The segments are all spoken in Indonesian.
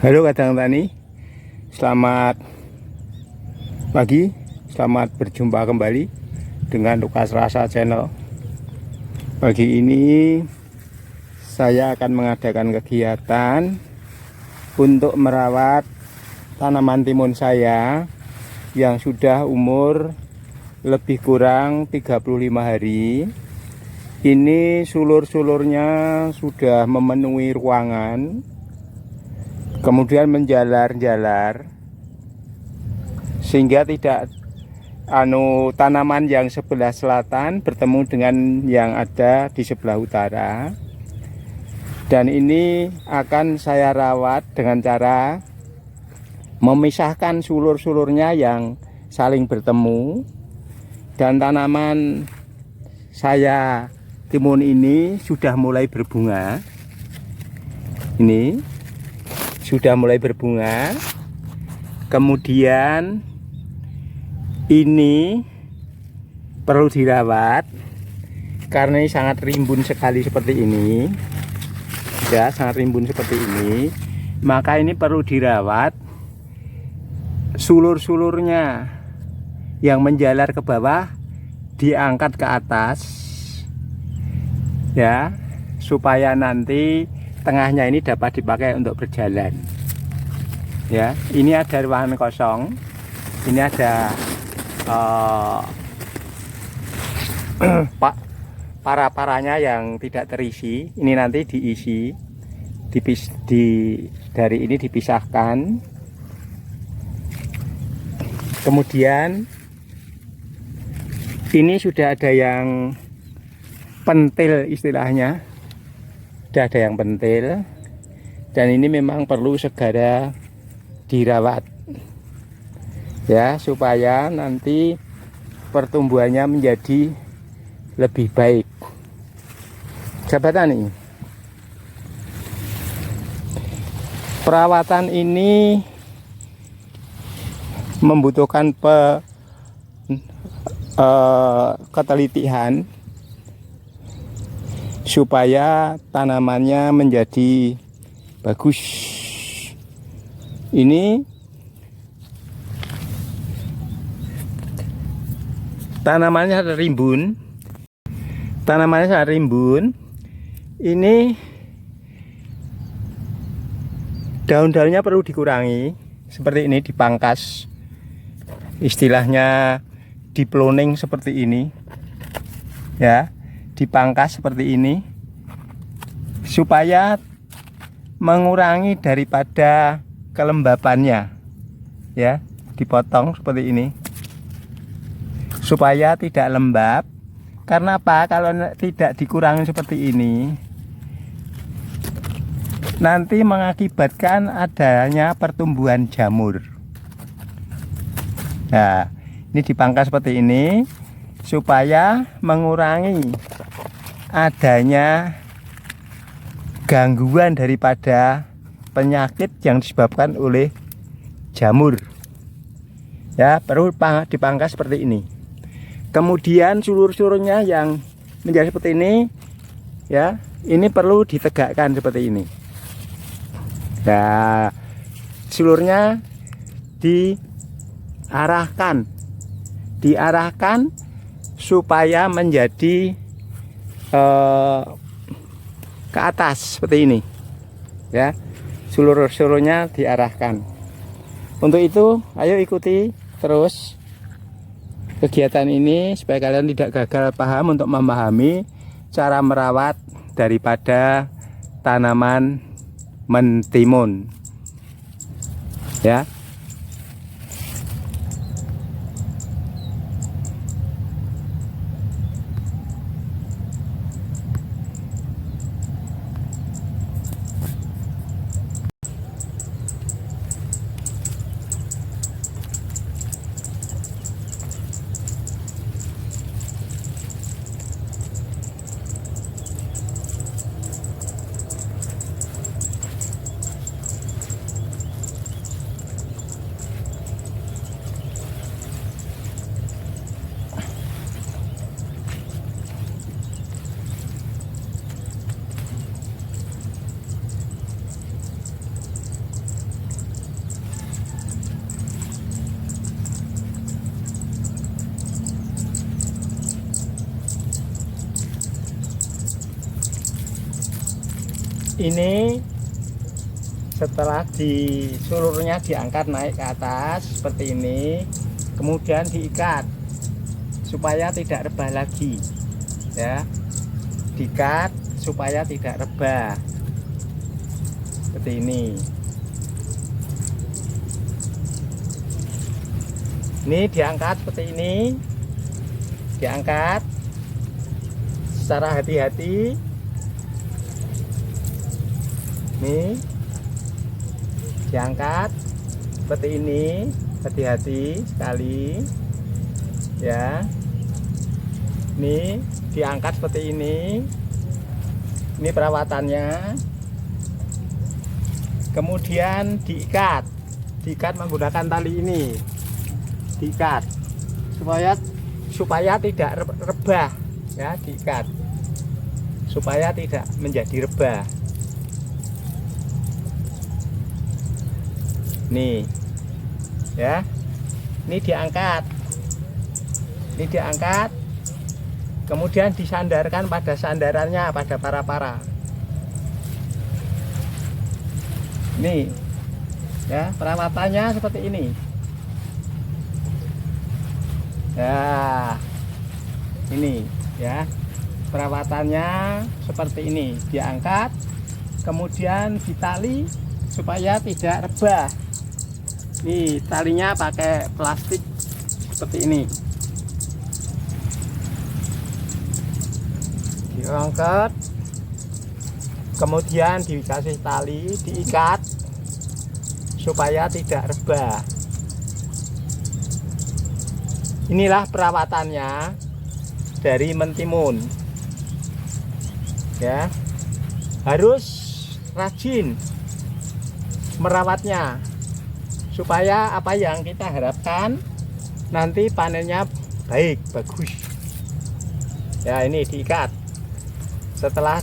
Halo Kadang Tani, selamat pagi, selamat berjumpa kembali dengan Lukas Rasa Channel. Pagi ini saya akan mengadakan kegiatan untuk merawat tanaman timun saya yang sudah umur lebih kurang 35 hari. Ini sulur-sulurnya sudah memenuhi ruangan, kemudian menjalar-jalar sehingga tidak tanaman yang sebelah selatan bertemu dengan yang ada di sebelah utara. Dan ini akan saya rawat dengan cara memisahkan sulur-sulurnya yang saling bertemu. Dan tanaman saya timun ini sudah mulai berbunga. Ini sudah mulai berbunga. Kemudian ini perlu dirawat karena ini sangat rimbun sekali seperti ini. Ya, sangat rimbun seperti ini. Maka ini perlu dirawat. Sulur-sulurnya yang menjalar ke bawah diangkat ke atas. Ya, supaya nanti tengahnya ini dapat dipakai untuk berjalan. Ya, ini ada ruangan kosong. Ini ada para-paranya yang tidak terisi. Ini nanti diisi. Dari ini dipisahkan. Kemudian ini sudah ada yang pentil istilahnya. Sudah ada yang pentil, dan ini memang perlu segera dirawat ya, supaya nanti pertumbuhannya menjadi lebih baik. Sahabat tani, perawatan ini membutuhkan ketelitian supaya tanamannya menjadi bagus. Ini tanamannya rimbun. Tanamannya sangat rimbun. Ini daun-daunnya perlu dikurangi. Seperti ini, dipangkas. Istilahnya diploning seperti ini. Ya, dipangkas seperti ini supaya mengurangi daripada kelembapannya. Ya, dipotong seperti ini supaya tidak lembab. Karena apa? Kalau tidak dikurangi seperti ini, nanti mengakibatkan adanya pertumbuhan jamur. Nah, ini dipangkas seperti ini supaya mengurangi adanya gangguan daripada penyakit yang disebabkan oleh jamur. Ya, perlu dipangkas seperti ini. Kemudian sulur-sulurnya yang menjadi seperti ini, ya, ini perlu ditegakkan seperti ini. Nah, sulurnya diarahkan supaya menjadi ke atas seperti ini. Ya, sulur-sulurnya diarahkan. Untuk itu, ayo ikuti terus kegiatan ini supaya kalian tidak gagal paham untuk memahami cara merawat daripada tanaman mentimun. Ya. Ini setelah sulurnya diangkat naik ke atas seperti ini, kemudian diikat supaya tidak rebah lagi, ya, diikat supaya tidak rebah seperti ini. Ini diangkat seperti ini, diangkat secara hati-hati. Nih, diangkat seperti ini, hati-hati sekali, ya. Nih, diangkat seperti ini. Ini perawatannya. Kemudian diikat menggunakan tali ini, diikat supaya tidak rebah, ya, diikat supaya tidak menjadi rebah. Nih, ya, ini diangkat, kemudian disandarkan pada sandarannya, pada para-para. Nih, ya, perawatannya seperti ini. Ya, ini, ya, perawatannya seperti ini. Diangkat, kemudian ditali supaya tidak rebah. Nih, talinya pakai plastik seperti ini. Diangkat, kemudian dikasih tali, diikat supaya tidak rebah. Inilah perawatannya dari mentimun, ya. Harus rajin merawatnya supaya apa yang kita harapkan nanti panennya bagus. Ya, ini diikat. Setelah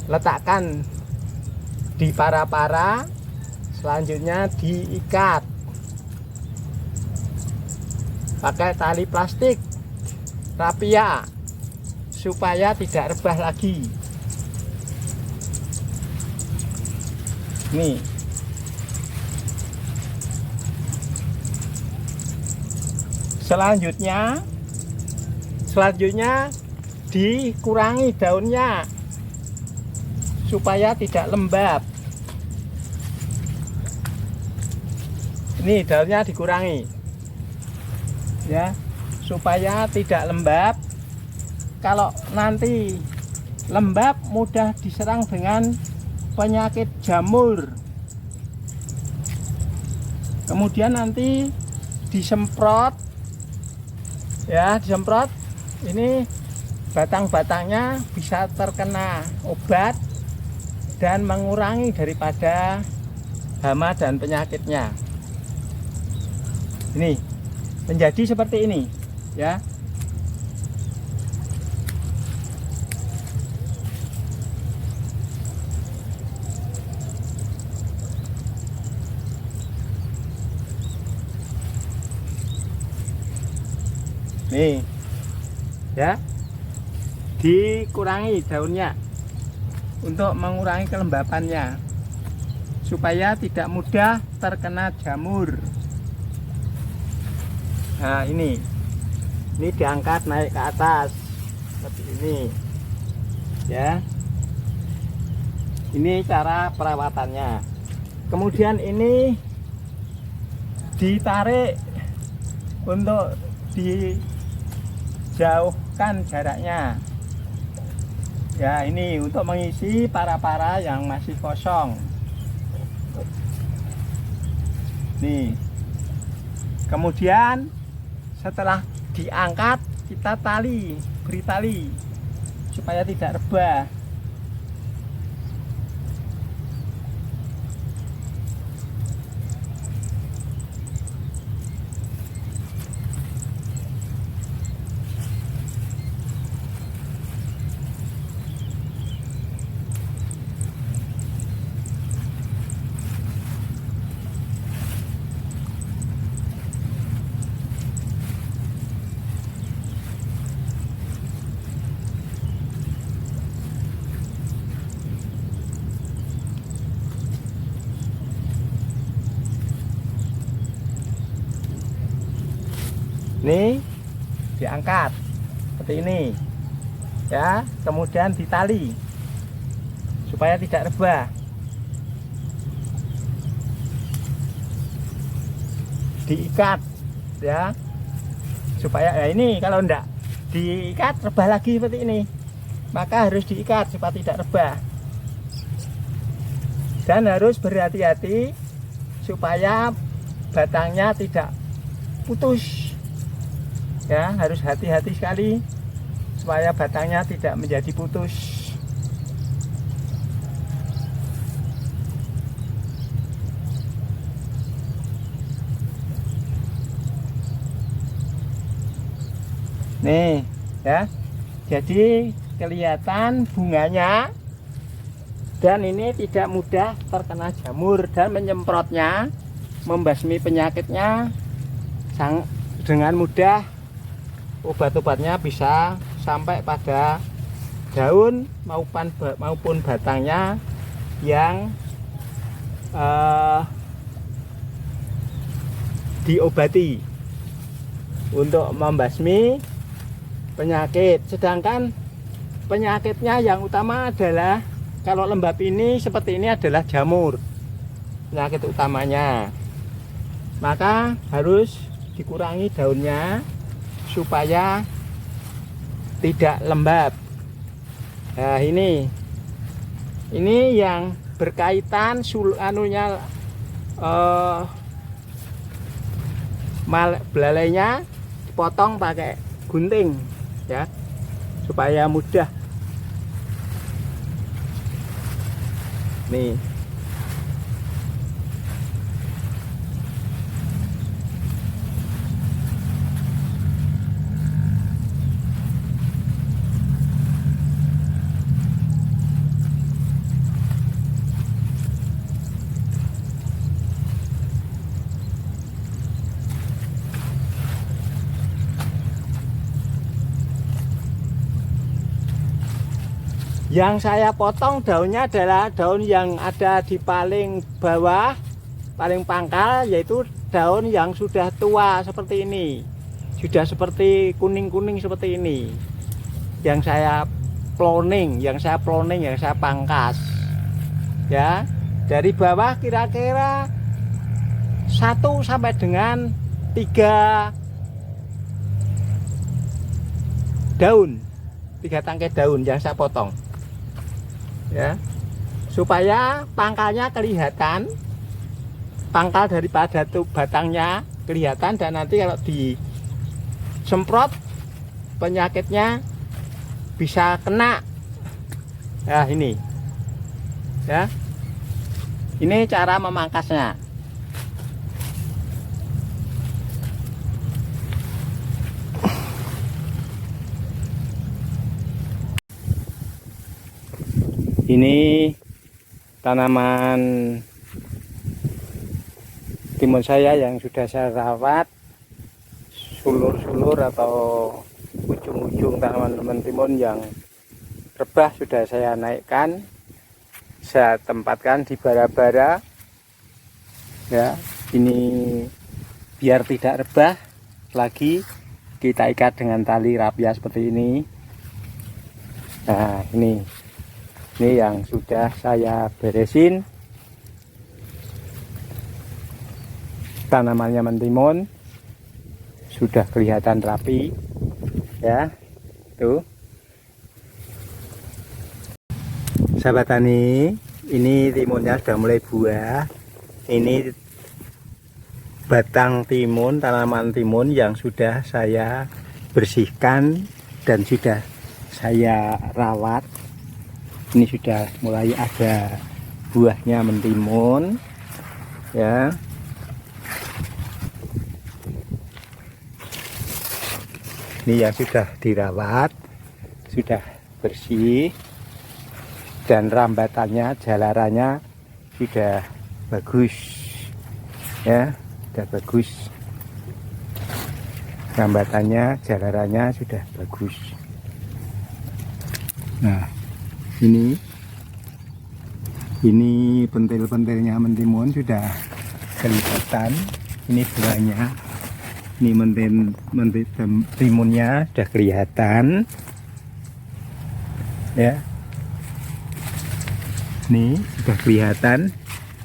diletakkan di para-para, selanjutnya diikat pakai tali plastik rapia supaya tidak rebah lagi. Nih, selanjutnya dikurangi daunnya supaya tidak lembab. Ini daunnya dikurangi, ya, supaya tidak lembab. Kalau nanti lembab mudah diserang dengan penyakit jamur. Kemudian nanti disemprot, ya, disemprot. Ini batang-batangnya bisa terkena obat dan mengurangi daripada hama dan penyakitnya. Ini menjadi seperti ini, ya. Nih, ya, dikurangi daunnya untuk mengurangi kelembapannya supaya tidak mudah terkena jamur. Nah, ini diangkat naik ke atas seperti ini, ya. Ini cara perawatannya. Kemudian ini ditarik untuk dijauhkan jaraknya, ya. Ini untuk mengisi para-para yang masih kosong. Nih, kemudian setelah diangkat kita beri tali supaya tidak rebah. Ini diangkat seperti ini ya, kemudian ditali supaya tidak rebah. Diikat ya, supaya ya ini kalau enggak diikat rebah lagi seperti ini, maka harus diikat supaya tidak rebah. Dan harus berhati-hati supaya batangnya tidak putus ya, harus hati-hati sekali supaya batangnya tidak menjadi putus. Nih ya, jadi kelihatan bunganya, dan ini tidak mudah terkena jamur, dan menyemprotnya, membasmi penyakitnya dengan mudah. Obat-obatnya bisa sampai pada daun maupun batangnya yang diobati untuk membasmi penyakit. Sedangkan penyakitnya yang utama adalah, kalau lembab ini seperti ini adalah jamur, penyakit utamanya. Maka harus dikurangi daunnya supaya tidak lembab. Nah ini yang berkaitan belalainya dipotong pakai gunting ya, supaya mudah. Nih yang saya potong daunnya adalah daun yang ada di paling bawah, paling pangkal, yaitu daun yang sudah tua seperti ini, sudah seperti kuning-kuning seperti ini, yang saya ploning, yang saya pangkas ya. Dari bawah kira-kira 1 sampai dengan 3 daun, 3 tangkai daun yang saya potong ya, supaya pangkalnya kelihatan, pangkal daripada batangnya kelihatan, dan nanti kalau disemprot penyakitnya bisa kena. Nah ini ya, ini cara memangkasnya. Ini tanaman timun saya yang sudah saya rawat, sulur-sulur atau ujung-ujung tanaman timun yang rebah sudah saya naikkan, saya tempatkan di bara-bara ya. Ini biar tidak rebah lagi, kita ikat dengan tali rapia seperti ini. Nah ini yang sudah saya beresin, tanamannya mentimun sudah kelihatan rapi ya. Tuh sahabat tani, ini timunnya sudah mulai buah. Ini batang timun, tanaman timun yang sudah saya bersihkan dan sudah saya rawat. Ini sudah mulai ada buahnya mentimun ya. Ini yang sudah dirawat, sudah bersih, dan rambatannya, jalarannya sudah bagus ya, sudah bagus. Rambatannya, jalarannya sudah bagus. Nah ini pentil-pentilnya mentimun sudah kelihatan. Ini buahnya Ini timunnya sudah kelihatan ya. Nih sudah kelihatan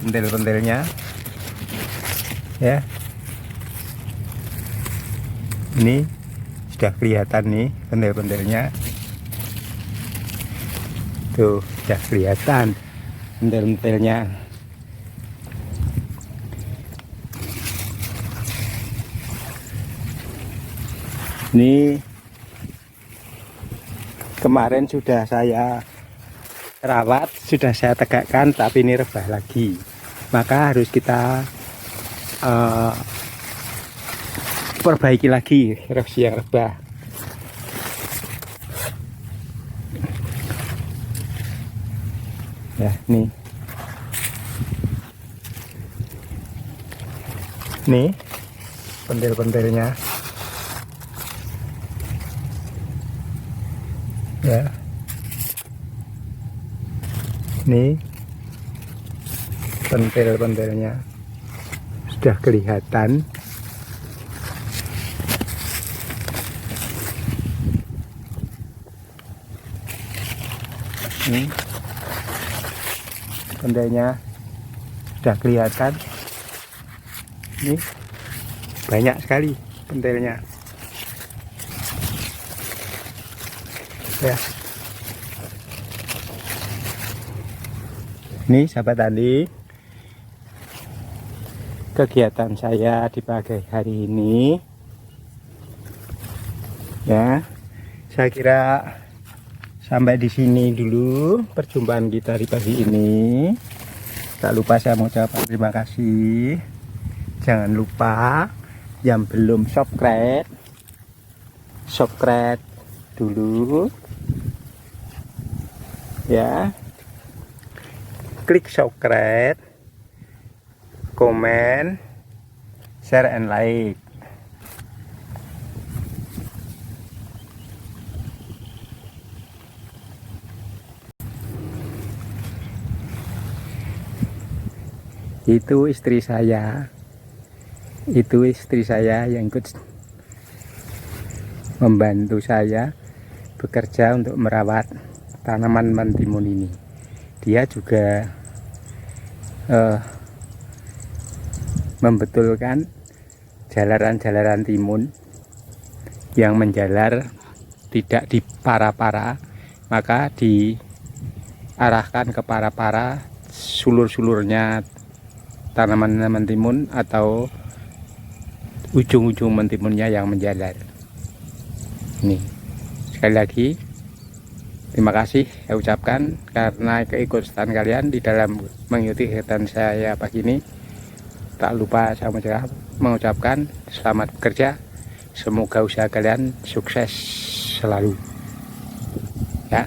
pentil-pentilnya ya. Ini sudah kelihatan nih pentil-pentilnya. Tuh sudah kelihatan pentil-pentilnya. Ini kemarin sudah saya rawat, sudah saya tegakkan, tapi ini rebah lagi. Maka harus kita perbaiki lagi yang rebah. Ya, nih pentil-pentilnya ya. Nih pentil-pentilnya sudah kelihatan. Ini pentilnya sudah kelihatan. Ini banyak sekali pentilnya ya. Ini sahabat tani, kegiatan saya di pagi hari ini ya. Saya kira sampai di sini dulu perjumpaan kita di pagi ini. Tak lupa saya mau ucapkan terima kasih. Jangan lupa yang belum subscribe dulu ya. Klik subscribe, komen, share and like. Itu istri saya yang ikut membantu saya bekerja untuk merawat tanaman mentimun ini. Dia juga membetulkan jalaran-jalaran timun yang menjalar tidak di para-para, maka diarahkan ke para-para sulur-sulurnya tanaman-tanaman timun atau ujung-ujung mentimunnya yang menjalar. Ini sekali lagi terima kasih saya ucapkan karena keikutsertaan kalian di dalam mengikuti kegiatan saya pagi ini. Tak lupa saya mengucapkan selamat bekerja. Semoga usaha kalian sukses selalu ya.